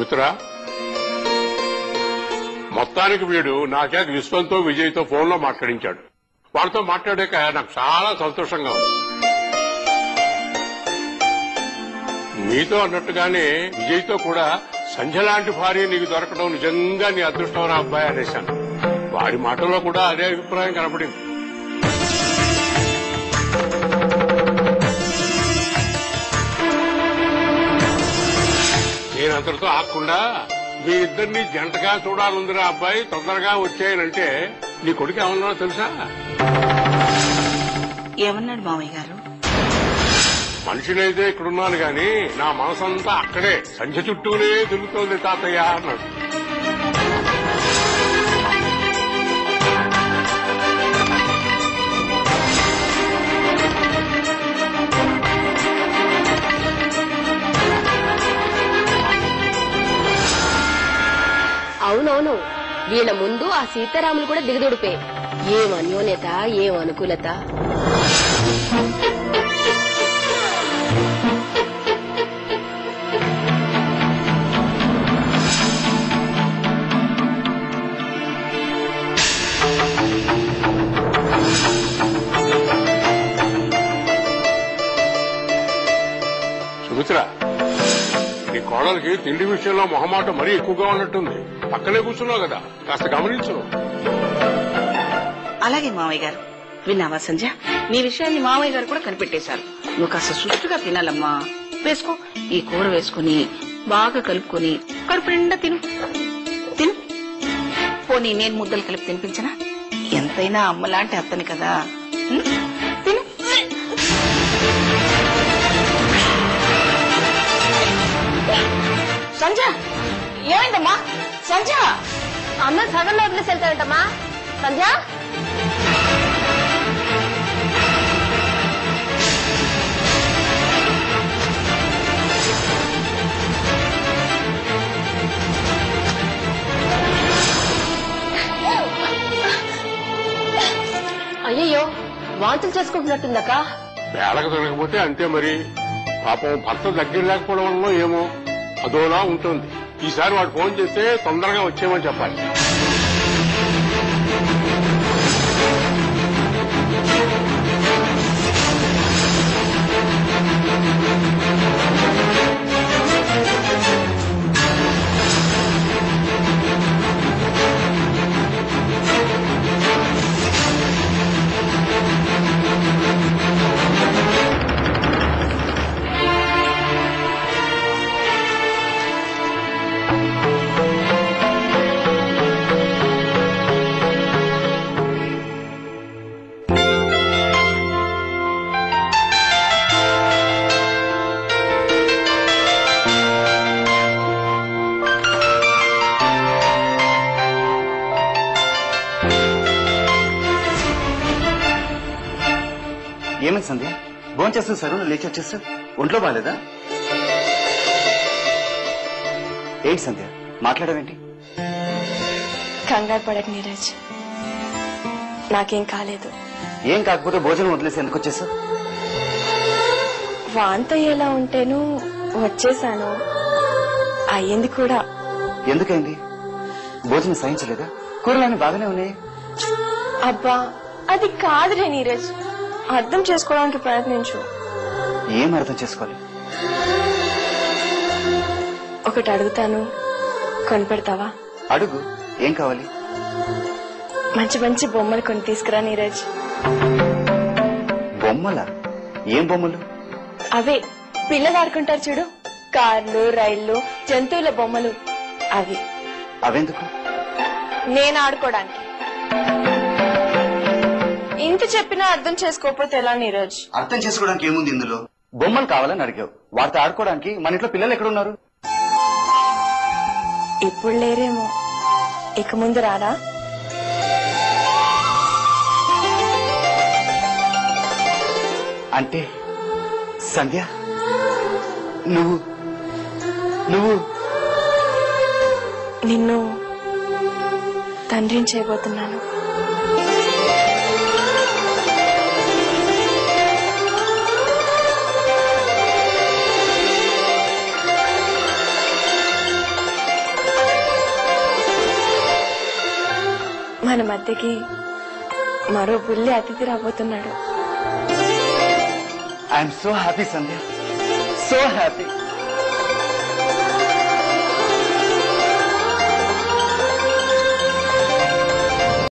సుమిత్ర, మొత్తానికి వీడు నాకేక విశ్వంతో విజయ్తో ఫోన్లో మాట్లాడించాడు. వాడితో మాట్లాడాక నాకు చాలా సంతోషంగా ఉంది. మీతో అన్నట్టుగానే విజయ్తో కూడా సంధ్య లాంటి భార్య నీకు దొరకడం నిజంగా నీ అదృష్టం అబ్బాయి అనేశాను. వాడి మాటల్లో కూడా అదే అభిప్రాయం కనపడింది. నేనంతటితో ఆకుండా మీ ఇద్దరిని జంటగా చూడాలందిరా అబ్బాయి, తొందరగా వచ్చాయనంటే నీ కొడుకు ఏమన్నా తెలుసా? ఏమన్నాడు మామయ్య గారు? మనిషినైతే ఇక్కడున్నాను గాని నా మనసంతా అక్కడే సంధ్య చుట్టూనే తిరుగుతోంది తాతయ్య అన్నాడు. అవునవును, వీళ్ళ ముందు ఆ సీతారాములు కూడా దిగదుడిపే. ఏం అన్యోన్యత, ఏం అనుకూలత. సుమిత్ర, నీ కోడలికి తిండి విషయంలో మొహమాట మరీ ఎక్కువగా ఉన్నట్టుంది. పక్కనే కూర్చున్నావు కదా, కాస్త గమనించు. అలాగే మామయ్య గారు. విన్నావా సంధ్య, నీ విషయాన్ని మామయ్య గారు కూడా కనిపెట్టేశారు. నువ్వు కాస్త సుష్టుగా తినాలమ్మా. వేసుకో, ఈ కూర వేసుకుని బాగా కలుపుకొని కడుపు నిండా తిను. తిను. పోనీ నేను ముద్దలు కలిపి తినిపించనా? ఎంతైనా అమ్మలాంటి అత్తని కదా. తిను. సంధ్య, ఏమైందమ్మా? సంధ్య, అమ్మ సగంలో వదిలేసి వెళ్తాడంటమ్మా. సంధ్య, అయ్యయ్యో, వాంతులు చేసుకుంటున్నట్టుందక్క. వేళకు తినకపోతే అంతే మరి. పాపం భర్త దగ్గర లేకపోవడం వల్ల ఏమో అదోలా ఉంటుంది. ఈసారి వాడు ఫోన్ చేస్తే తొందరగా వచ్చేయమని చెప్పాలి. ఏమైంది సంధ్య? భోజనం చేస్తుంది సార్, లేచి వచ్చేస్తా. ఒంట్లో బాగాలేదా? ఏంటి సంధ్య మాట్లాడవేంటి? కంగారు పడకు నీరజ్, నాకేం కాలేదు. ఏం కాకపోతే భోజనం వదిలేసి ఎందుకు వచ్చేసా? వాంత ఎలా ఉంటేను వచ్చేసాను. అయ్యింది కూడా. ఎందుకైంది? భోజనం సహించలేదా? కూరలన్నీ బాగానే ఉన్నాయి. అబ్బా, అది కాదురే నీరజ్, అర్థం చేసుకోవడానికి ప్రయత్నించు. ఏం అర్థం చేసుకోవాలి? ఒకటి అడుగుతాను, కొనిపెడతావా? అడుగు. ఏం కావాలి? మంచి మంచి బొమ్మలు కొని తీసుకురా నీరజ్. బొమ్మలా? ఏం బొమ్మలు? అవే పిల్లలు ఆడుకుంటారు చూడు, కార్లు, రైళ్లు, జంతువుల బొమ్మలు. అవి. అవెందుకు? నేను ఆడుకోవడానికి. ఇంత చెప్పినా అర్థం చేసుకోకపోతే ఎలా నీరజ్? అర్థం చేసుకోవడానికి ఏముంది ఇందులో? బొమ్మలు కావాలని అడిగావు, వాటితో ఆడుకోవడానికి మన ఇంట్లో పిల్లలు ఎక్కడున్నారు? ఇప్పుడు లేరేమో, ఇక ముందు రారా? అంటే సంధ్య, నువ్వు నువ్వు నిన్ను తండ్రిని చేయబోతున్నాను. ఇంటికి మరో బుల్లి అతిథి రాబోతున్నాడు. I'm so happy Sandhya, so happy.